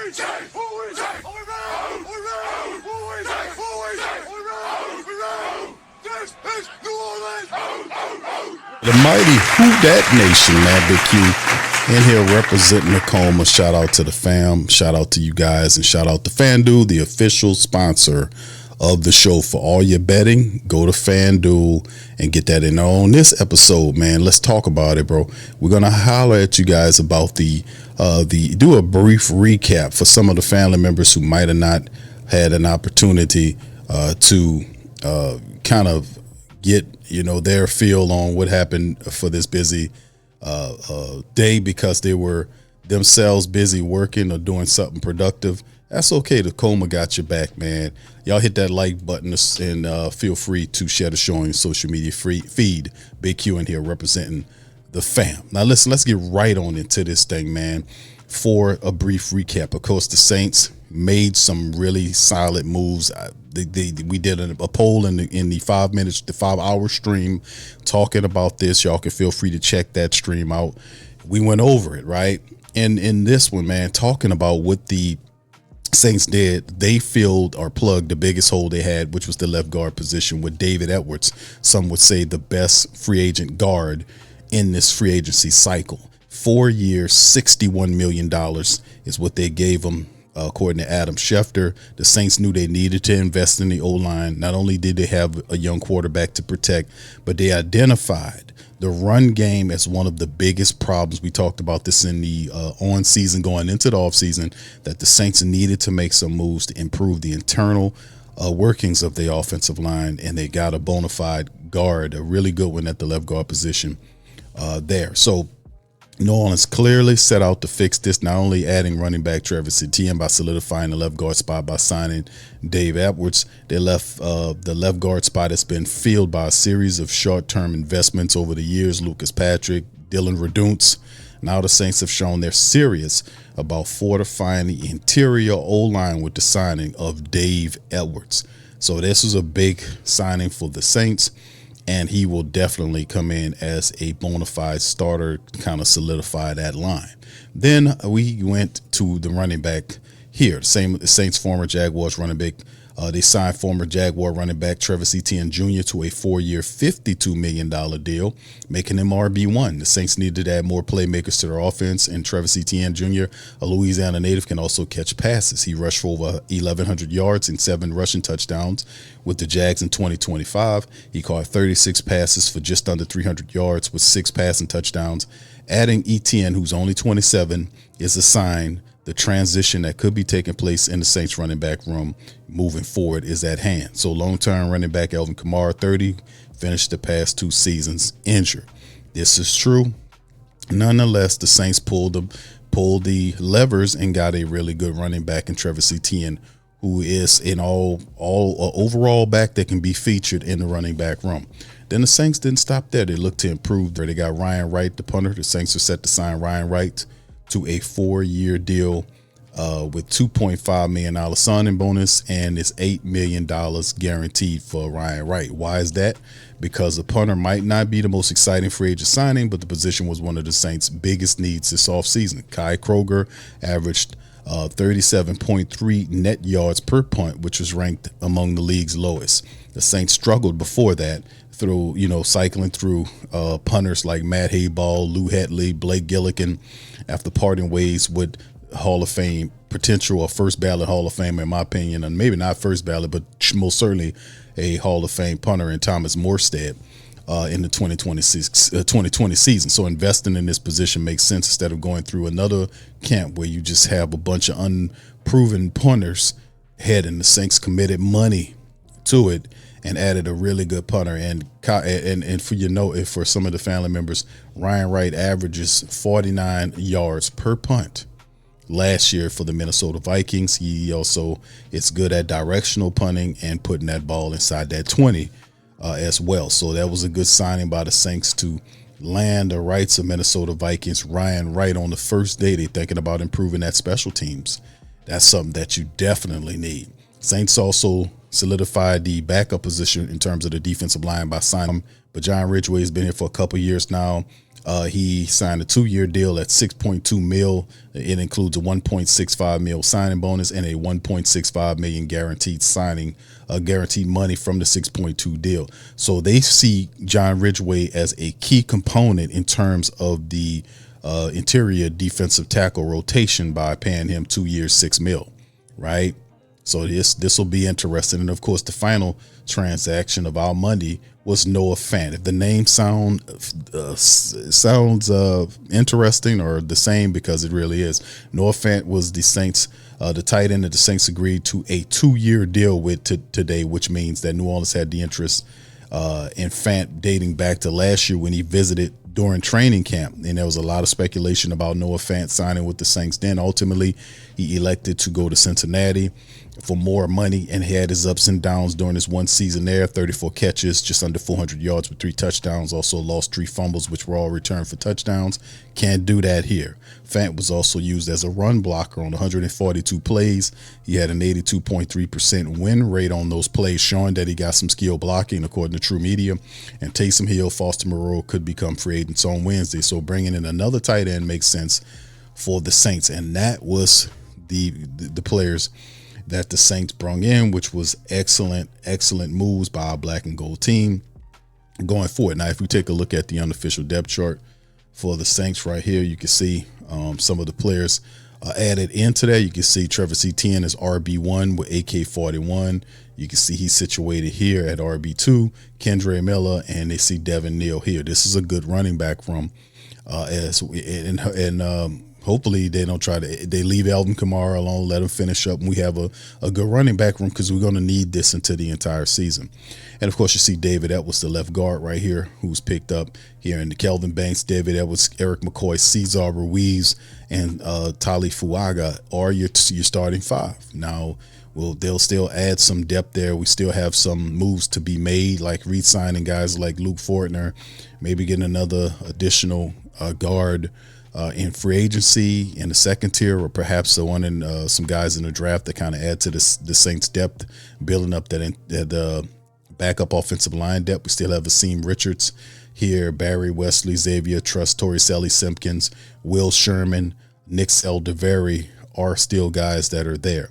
The mighty Who Dat Nation, man. Big Q in here representing Tacoma. Shout out to the fam. Shout out to you guys. And shout out to FanDuel, the official sponsor of the show. For all your betting, go to FanDuel and get that in. On this episode, man, let's talk about it, bro. We're going to holler at you guys about do a brief recap for some of the family members who might have not had an opportunity to kind of get their feel on what happened for this busy day, because they were themselves busy working or doing something productive. That's okay. Tacoma got your back, man. Y'all hit that like button and feel free to share the show on your social media feed. Big Q in here representing the fam. Now listen, let's get right on into this thing, man. For a brief recap, of course, the Saints made some really solid moves. We did a poll in the 5 hour stream talking about this. Y'all can feel free to check that stream out. We went over it, right? And in this one, man, talking about what the Saints did, they filled or plugged the biggest hole they had, which was the left guard position with David Edwards. Some would say the best free agent guard in this free agency cycle. 4 years, $61 million is what they gave him. According to Adam Schefter, the Saints knew they needed to invest in the O-line. Not only did they have a young quarterback to protect, but they identified the run game as one of the biggest problems. We talked about this in the on season, going into the off season, that the Saints needed to make some moves to improve the internal workings of the offensive line, and they got a bona fide guard, a really good one at the left guard position there. So New Orleans clearly set out to fix this, not only adding running back Travis Etienne by solidifying the left guard spot by signing Dave Edwards. They left the left guard spot has been filled by a series of short-term investments over the years. Lucas Patrick, Dylan Reduntz. Now the Saints have shown they're serious about fortifying the interior O-line with the signing of Dave Edwards. So this was a big signing for the Saints, and he will definitely come in as a bona fide starter, kind of solidify that line. Then we went to the running back here. The Saints former Jaguars running back. They signed former Jaguar running back Travis Etienne Jr. to a 4-year, $52 million deal, making him RB1. The Saints needed to add more playmakers to their offense, and Travis Etienne Jr., a Louisiana native, can also catch passes. He rushed for over 1,100 yards and 7 rushing touchdowns with the Jags in 2025. He caught 36 passes for just under 300 yards with 6 passing touchdowns. Adding Etienne, who's only 27, is a sign the transition that could be taking place in the Saints running back room moving forward is at hand. So long-term running back Alvin Kamara, 30, finished the past 2 seasons injured. This is true. Nonetheless, the Saints pulled the levers and got a really good running back in Travis Etienne, who is an all overall back that can be featured in the running back room. Then the Saints didn't stop there. They looked to improve. They got Ryan Wright, the punter. The Saints are set to sign Ryan Wright to a 4-year deal with $2.5 million signing bonus, and it's $8 million guaranteed for Ryan Wright. Why is that? Because the punter might not be the most exciting free agent signing, but the position was one of the Saints' biggest needs this offseason. Kai Kroger averaged 37.3 net yards per punt, which was ranked among the league's lowest. The Saints struggled before that through, cycling through punters like Matt Hayball, Lou Hetley, Blake Gillikin, after parting ways with Hall of Fame potential, or first ballot Hall of Fame, in my opinion, and maybe not first ballot, but most certainly a Hall of Fame punter in Thomas Morstead in the 2020 season. So investing in this position makes sense instead of going through another camp where you just have a bunch of unproven punters heading. The Saints committed money to it and added a really good punter. And for some of the family members, Ryan Wright averages 49 yards per punt last year for the Minnesota Vikings. He also is good at directional punting and putting that ball inside that 20 as well. So that was a good signing by the Saints to land the rights of Minnesota Vikings. Ryan Wright on the first day, they're thinking about improving that special teams. That's something that you definitely need. Saints also solidified the backup position in terms of the defensive line by signing But John Ridgway has been here for a couple years now. He signed a 2-year deal at $6.2 million. It includes a $1.65 million signing bonus and a $1.65 million guaranteed money from the 6.2 deal. So they see John Ridgway as a key component in terms of the interior defensive tackle rotation by paying him 2 years, $6 million, right? So this will be interesting. And of course, the final transaction of our Monday was Noah Fant. If the name sounds interesting or the same, because it really is, Noah Fant was the Saints, the tight end that the Saints agreed to a 2-year deal with today, which means that New Orleans had the interest in Fant dating back to last year when he visited during training camp. And there was a lot of speculation about Noah Fant signing with the Saints. Then ultimately he elected to go to Cincinnati for more money, and he had his ups and downs during his one season there. 34 catches, just under 400 yards with 3 touchdowns. Also lost 3 fumbles, which were all returned for touchdowns. Can't do that here. Fant was also used as a run blocker on 142 plays. He had an 82.3% win rate on those plays, showing that he got some skill blocking, according to True Media. And Taysom Hill, Foster Moreau could become free agents on Wednesday. So bringing in another tight end makes sense for the Saints. And that was the players that the Saints brung in, which was excellent moves by our black and gold team going forward. Now, if we take a look at the unofficial depth chart for the Saints right here, you can see some of the players added into that. You can see Travis Etienne is RB1 with AK-41. You can see he's situated here at RB2, Kendre Miller, and they see Devin Neal here. This is a good running back room, hopefully they leave Alvin Kamara alone, let him finish up, and we have a good running back room, because we're going to need this into the entire season. And of course, you see David Edwards, the left guard right here, who's picked up here in the Kelvin Banks, David Edwards, Eric McCoy, Cesar Ruiz, and Tali Fuaga are your starting 5. Now, they'll still add some depth there. We still have some moves to be made, like re-signing guys like Luke Fortner, maybe getting another additional guard in free agency in the second tier, or perhaps some guys in the draft that kind of add to the Saints depth, building up that backup offensive line depth. We still have Asim Richards here, Barry Wesley, Xavier Truss, Torricelli Simpkins, Will Sherman, Nick Saldiveri are still guys that are there.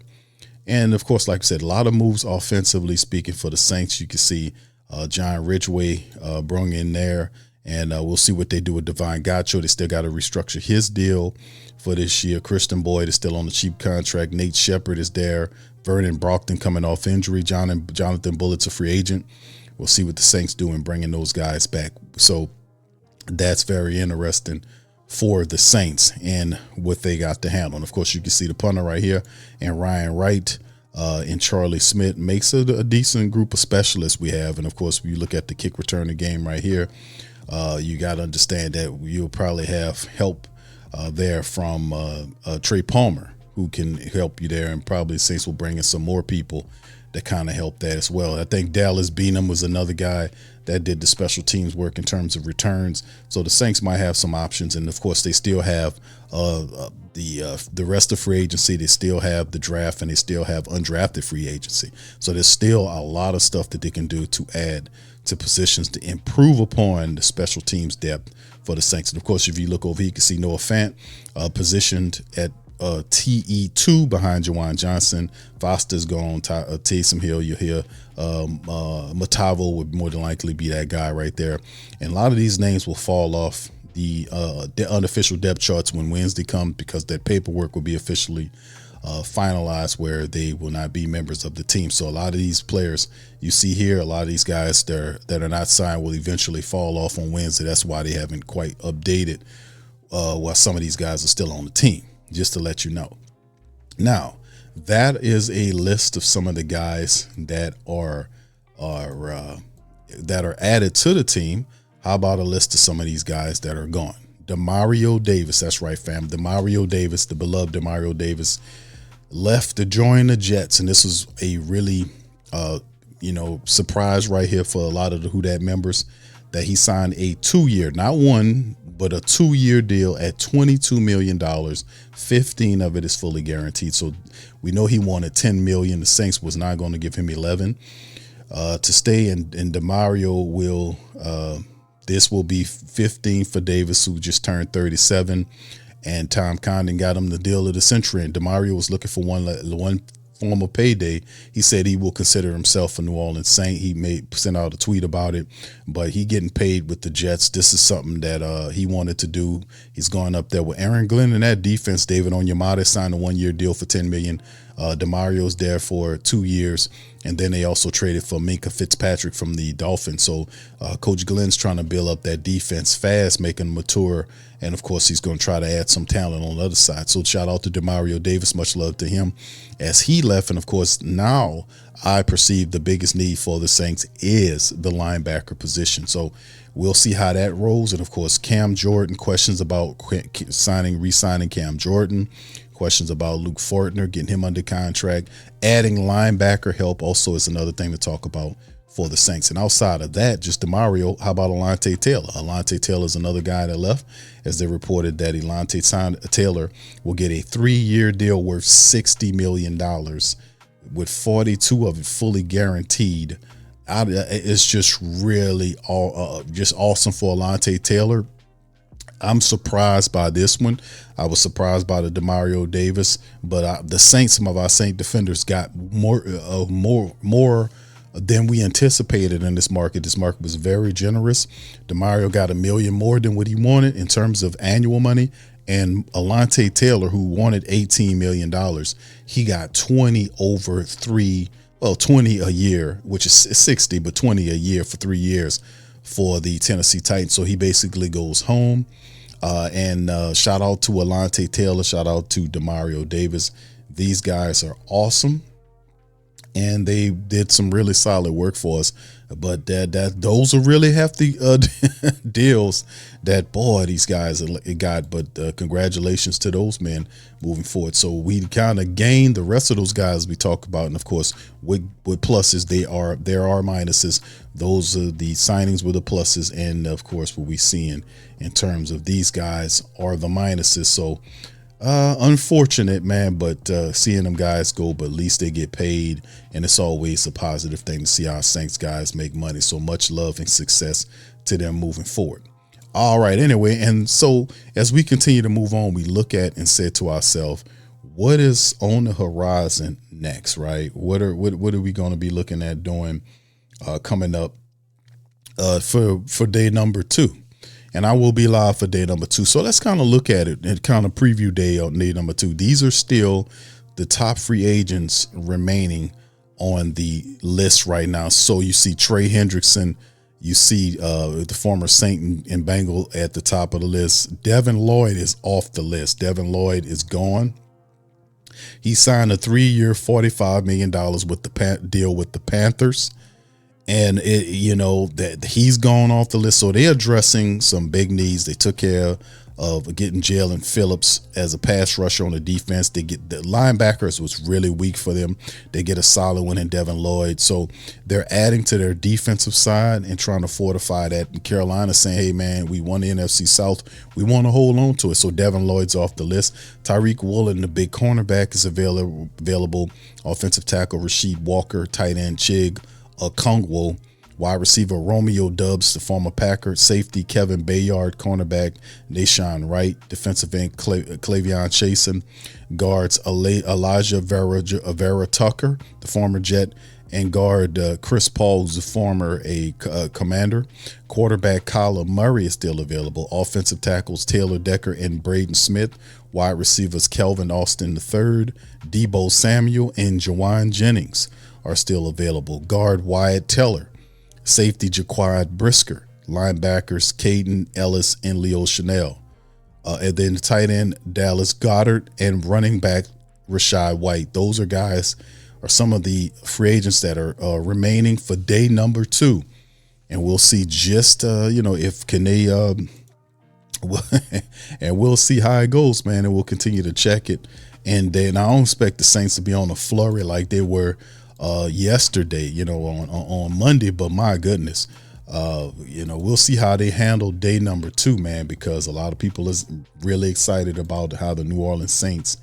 And of course, like I said, a lot of moves offensively speaking for the Saints. You can see John Ridgway brung in there. And we'll see what they do with Divine Gacho. They still got to restructure his deal for this year. Christian Boyd is still on the cheap contract. Nate Shepard is there. Vernon Brockton coming off injury. Jonathan Bullett's a free agent. We'll see what the Saints do in bringing those guys back. So that's very interesting for the Saints and what they got to handle. And, of course, you can see the punter right here, and Ryan Wright and Charlie Smith makes it a decent group of specialists we have. And, of course, when you look at the kick returning game right here, you got to understand that you'll probably have help there from Trey Palmer, who can help you there, and probably Saints will bring in some more people that kind of help that as well. I think Dallas Beenham was another guy that did the special teams work in terms of returns. So the Saints might have some options, and of course they still have the rest of free agency. They still have the draft, and they still have undrafted free agency. So there's still a lot of stuff that they can do to add to positions to improve upon the special teams depth for the Saints. And of course, if you look over here, you can see Noah Fant positioned at TE2 behind Jawan Johnson. Foster's gone. Taysom Hill, you hear Matavo would more than likely be that guy right there. And a lot of these names will fall off the unofficial depth charts when Wednesday comes, because that paperwork will be officially finalized where they will not be members of the team. So a lot of these players you see here, a lot of these guys that are not signed will eventually fall off on Wednesday. That's why they haven't quite updated while some of these guys are still on the team, just to let you know. Now, that is a list of some of the guys that are added to the team. How about a list of some of these guys that are gone? Demario Davis, that's right, fam. Demario Davis, the beloved Demario Davis, left to join the Jets, and this was a really, surprise right here for a lot of the Who Dat members, that he signed a 2-year, not one, but a 2-year deal at $22 million. 15 of it is fully guaranteed. So we know he wanted $10 million. The Saints was not going to give him 11. to stay, and DeMario will. This will be 15 for Davis, who just turned 37, and Tom Condon got him the deal of the century. And DeMario was looking for one form of payday. He said he will consider himself a New Orleans Saint. He sent out a tweet about it, but he getting paid with the Jets. This is something that he wanted to do. He's going up there with Aaron Glenn and that defense. David Onyemata signed a 1-year deal for $10 million. DeMario's there for 2 years, and then they also traded for Minkah Fitzpatrick from the Dolphins. So Coach Glenn's trying to build up that defense fast, making them mature, and of course he's going to try to add some talent on the other side. So shout out to DeMario Davis, much love to him as he left. And of course now I perceive the biggest need for the Saints is the linebacker position. So we'll see how that rolls. And of course Cam Jordan, questions about re-signing Cam Jordan. Questions about Luke Fortner, getting him under contract. Adding linebacker help also is another thing to talk about for the Saints. And outside of that, just DeMario, how about Alontae Taylor? Alontae Taylor is another guy that left, as they reported that Alontae Taylor will get a 3-year deal worth $60 million, with 42 of it fully guaranteed. It's just really just awesome for Alontae Taylor. I'm surprised by this one. I was surprised by the DeMario Davis, but the Saints, some of our Saint defenders got more than we anticipated in this market. This market was very generous. DeMario got $1 million more than what he wanted in terms of annual money, and Alontae Taylor, who wanted $18 million, he got 20 a year, which is 60, but 20 a year for 3 years for the Tennessee Titans. So he basically goes home. And shout out to Alontae Taylor. Shout out to DeMario Davis. These guys are awesome, and they did some really solid work for us. But those are really hefty deals that, boy, these guys got. But congratulations to those men moving forward. So we kind of gained the rest of those guys we talk about, and of course with pluses, there are minuses. Those are the signings with the pluses, and of course what we seeing in terms of these guys are the minuses. So unfortunate, man, but seeing them guys go, but at least they get paid, and it's always a positive thing to see our Saints guys make money. So much love and success to them moving forward. All right, anyway, and so as we continue to move on, we look at and say to ourselves, what is on the horizon next, right? What are we going to be looking at doing coming up for day number 2? And I will be live for day number 2. So let's kind of look at it and kind of preview day number 2. These are still the top free agents remaining on the list right now. So you see Trey Hendrickson, you see the former Saint and Bengal at the top of the list. Devin Lloyd is off the list. Devin Lloyd is gone. He signed a 3-year, $45 million with the deal with the Panthers. And that he's gone off the list. So they're addressing some big needs. They took care of getting Jalen Phillips as a pass rusher on the defense. They get the linebackers was really weak for them. They get a solid one in Devin Lloyd. So they're adding to their defensive side and trying to fortify that. And Carolina's saying, hey, man, we won the NFC South. We want to hold on to it. So Devin Lloyd's off the list. Tyreek Woolen, the big cornerback, is available. Offensive tackle Rasheed Walker, tight end Chig Okongwu, wide receiver Romeo Dubs, the former Packer, safety Kevin Bayard, cornerback Nashawn Wright, defensive end Clavion Chasen, guards Elijah Vera Tucker, the former Jet, and guard Chris Paul, who's the former Commander. Quarterback Kyler Murray is still available. Offensive tackles Taylor Decker and Braden Smith. Wide receivers Kelvin Austin III, Debo Samuel, and Jawan Jennings are still available. Guard Wyatt Teller, safety Jaquad Brisker, linebackers Caden Ellis and Leo Chanel, and then the tight end Dallas Goddard, and running back Rashad White. Those are some of the free agents that are remaining for day number 2, and we'll see just if can they and we'll see how it goes, man, and we'll continue to check it. And then I don't expect the Saints to be on a flurry like they were yesterday, on Monday, but my goodness, we'll see how they handle day number 2, man, because a lot of people is really excited about how the New Orleans Saints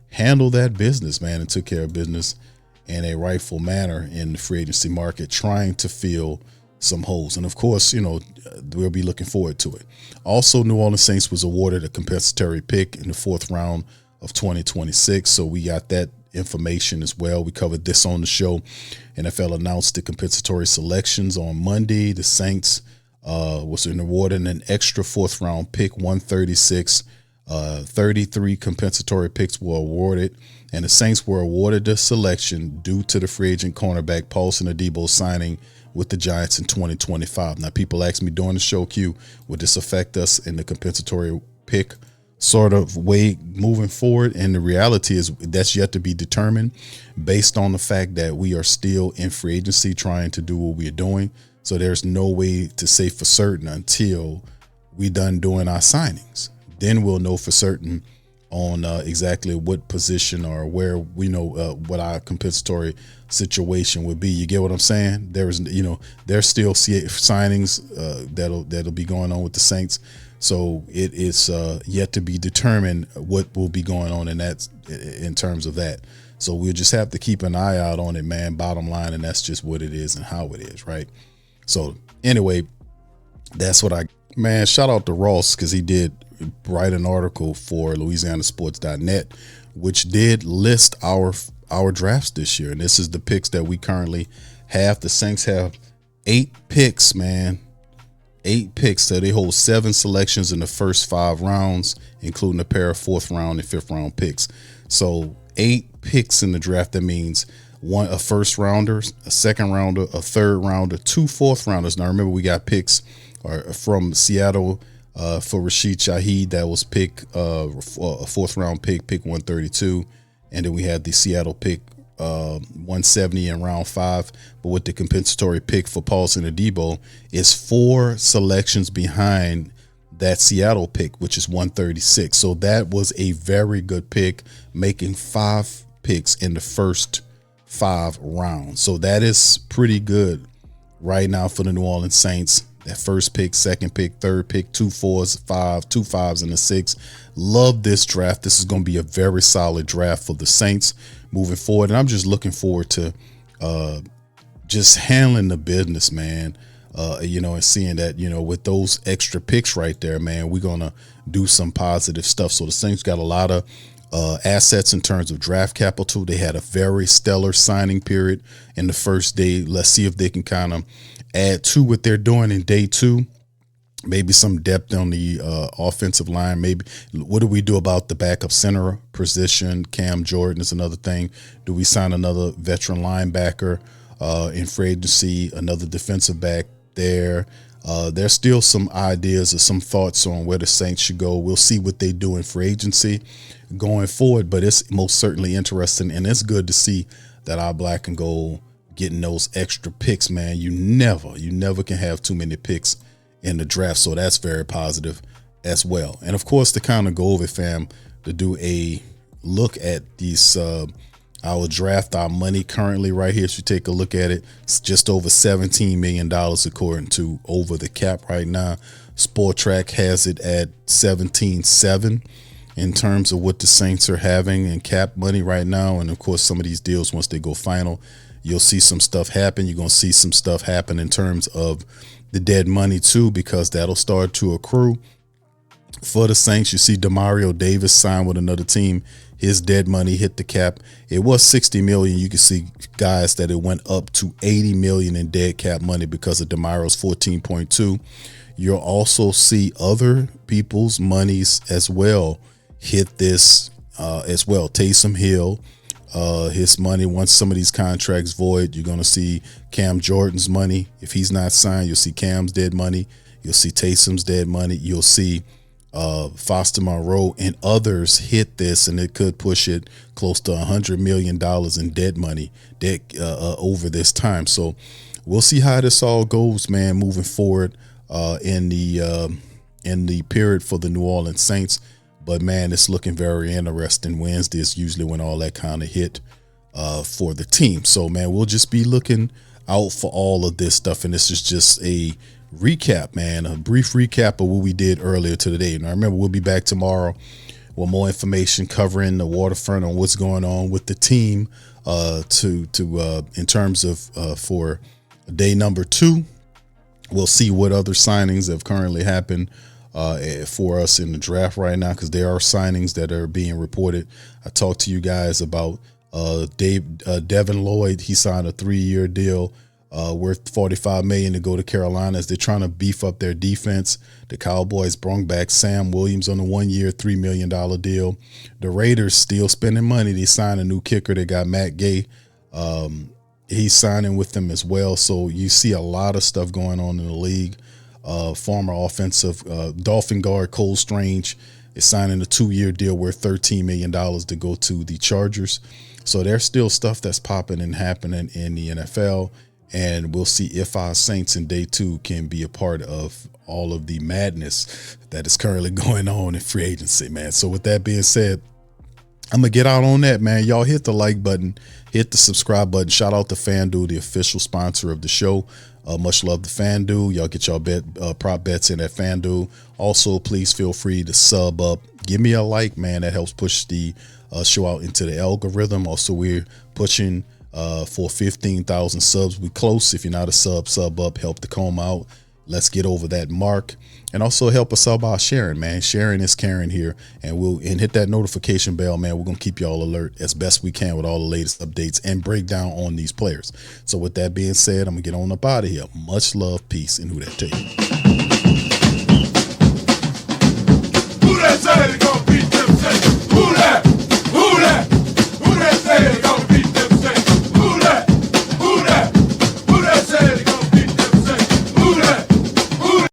handle that business, man, and took care of business. in a rightful manner in the free agency market, trying to fill some holes. And of course, we'll be looking forward to it. Also, New Orleans Saints was awarded a compensatory pick in the 4th round of 2026. So we got that information as well. We covered this on the show. NFL announced the compensatory selections on Monday. The Saints was awarded an extra 4th round pick, 136. 33 compensatory picks were awarded, and the Saints were awarded the selection due to the free agent cornerback Paulson Adebo signing with the Giants in 2025. Now, people ask me during the show, Q, would this affect us in the compensatory pick sort of way moving forward? And the reality is that's yet to be determined based on the fact that we are still in free agency trying to do what we are doing. So there's no way to say for certain until we done doing our signings. Then we'll know for certain on exactly what position or where we know what our compensatory situation would be. You get what I'm saying? There's still signings that'll be going on with the Saints. So it is yet to be determined what will be going on in terms of that. So we'll just have to keep an eye out on it, man. Bottom line, and that's just what it is and how it is, right? So anyway, that's what man. Shout out to Ross because he did write an article for LouisianaSports.net, which did list our drafts this year, and this is the picks that we currently have. The Saints have 8 picks, man. 8 picks. So they hold 7 selections in the first 5 rounds, including a pair of 4th round and 5th round picks. So 8 picks in the draft. That means a 1st rounder, a 2nd rounder, a 3rd rounder, 2 4th rounders. Now remember, we got picks from Seattle for Rashid Shaheed. That was a 4th round pick 132. And then we had the Seattle pick 170 in round 5. But with the compensatory pick for Paulson Adebo is 4 selections behind that Seattle pick, which is 136. So that was a very good pick, making 5 picks in the first 5 rounds. So that is pretty good right now for the New Orleans Saints. That 1st pick, 2nd pick, 3rd pick, 2 4s, 2 5s, and a 6. Love this draft. This is going to be a very solid draft for the Saints moving forward. And I'm just looking forward to just handling the business, man. And seeing that, with those extra picks right there, man, we're going to do some positive stuff. So the Saints got a lot of assets in terms of draft capital. They had a very stellar signing period in the first day. Let's see if they can kind of add to what they're doing in day 2. Maybe some depth on the offensive line. Maybe what do we do about the backup center position? Cam Jordan is another thing. Do we sign another veteran linebacker in free agency, another defensive back there? There's still some ideas or some thoughts on where the Saints should go. We'll see what they do in free agency going forward, but it's most certainly interesting, and it's good to see that our black and gold getting those extra picks, man. You never can have too many picks in the draft, so that's very positive as well. And of course, to kind of go over, fam, to do a look at these our draft, our money currently right here. If you take a look at it, it's just over $17 million according to Over the Cap right now. Sport Track has it at 17.7 in terms of what the Saints are having in cap money right now. And of course, some of these deals, once they go final, you'll see some stuff happen. You're going to see some stuff happen in terms of the dead money too, because that'll start to accrue for the Saints. You see Demario Davis signed with another team. His dead money hit the cap. It was $60 million. You can see, guys, that it went up to $80 million in dead cap money because of Demario's 14.2. You'll also see other people's monies as well hit this as well. Taysom Hill, his money, once some of these contracts void, you're going to see Cam Jordan's money. If he's not signed, you'll see Cam's dead money. You'll see Taysom's dead money. You'll see Foster Monroe and others hit this, and it could push it close to $100 million in dead money over this time. So we'll see how this all goes, man, moving forward in the period for the New Orleans Saints. But man, it's looking very interesting. Wednesday is usually when all that kind of hit for the team. So man, we'll just be looking out for all of this stuff, and this is just a recap, man, a brief recap of what we did earlier today. And I remember we'll be back tomorrow with more information covering the waterfront on what's going on with the team in terms of for day number 2. We'll see what other signings have currently happened for us in the draft right now, because there are signings that are being reported. I talked to you guys about Devin Lloyd. He signed a 3-year deal worth $45 million to go to Carolina as they're trying to beef up their defense. The Cowboys brought back Sam Williams on a 1-year, $3 million deal. The Raiders still spending money. They signed a new kicker. They got Matt Gay. He's signing with them as well. So you see a lot of stuff going on in the league. Former offensive Dolphin guard Cole Strange is signing a 2-year deal worth $13 million to go to the Chargers. So there's still stuff that's popping and happening in the NFL. And we'll see if our Saints in day 2 can be a part of all of the madness that is currently going on in free agency, man. So with that being said, I'm going to get out on that, man. Y'all hit the like button, hit the subscribe button. Shout out to FanDuel, the official sponsor of the show. Much love to FanDuel. Y'all get y'all prop bets in at FanDuel. Also, please feel free to sub up. Give me a like, man. That helps push the show out into the algorithm. Also, we're pushing for 15,000 subs. We close. If you're not a sub up. Help the comb out. Let's get over that mark. And also help us out by sharing, man. Sharing is caring here. And hit that notification bell, man. We're going to keep y'all alert as best we can with all the latest updates and breakdown on these players. So with that being said, I'm going to get on up out of here. Much love, peace, and who that take. Who that say they gonna beat them Saints? Who that? Who that? Who that say they gonna beat them Saints? Who that? Who that? Who that say they gonna beat them Saints? Who that? Who that?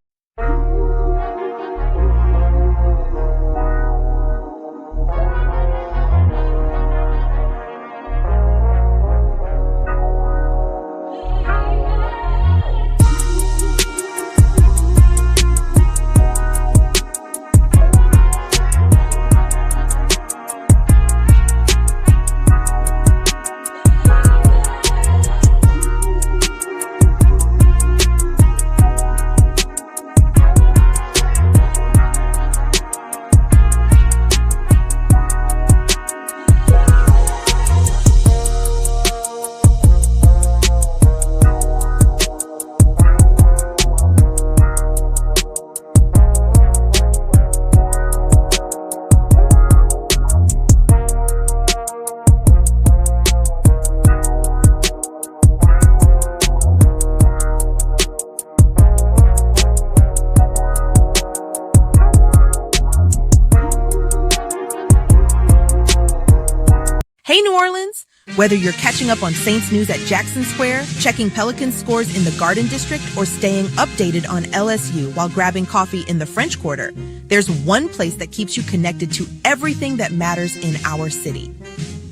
Hey, New Orleans! Whether you're catching up on Saints news at Jackson Square, checking Pelicans scores in the Garden District, or staying updated on LSU while grabbing coffee in the French Quarter, there's one place that keeps you connected to everything that matters in our city.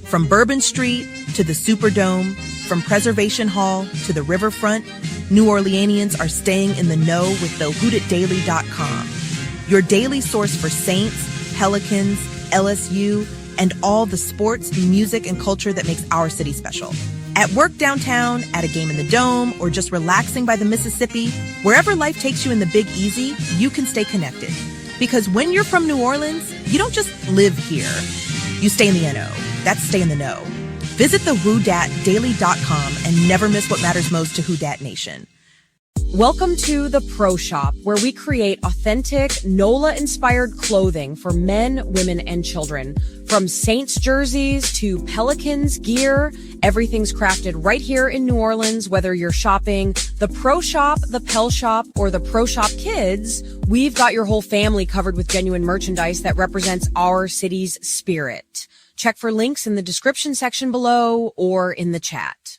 From Bourbon Street to the Superdome, from Preservation Hall to the Riverfront, New Orleanians are staying in the know with the WhoDatDaily.com. Your daily source for Saints, Pelicans, LSU, and all the sports, music, and culture that makes our city special. At work downtown, at a game in the Dome, or just relaxing by the Mississippi, wherever life takes you in the Big Easy, you can stay connected. Because when you're from New Orleans, you don't just live here. You stay in the NO. That's stay in the know. Visit the WhoDatDaily.com and never miss what matters most to Who Dat Nation. Welcome to the Pro Shop, where we create authentic NOLA-inspired clothing for men, women, and children. From Saints jerseys to Pelicans gear, everything's crafted right here in New Orleans. Whether you're shopping the Pro Shop, the Pel Shop, or the Pro Shop Kids, we've got your whole family covered with genuine merchandise that represents our city's spirit. Check for links in the description section below or in the chat.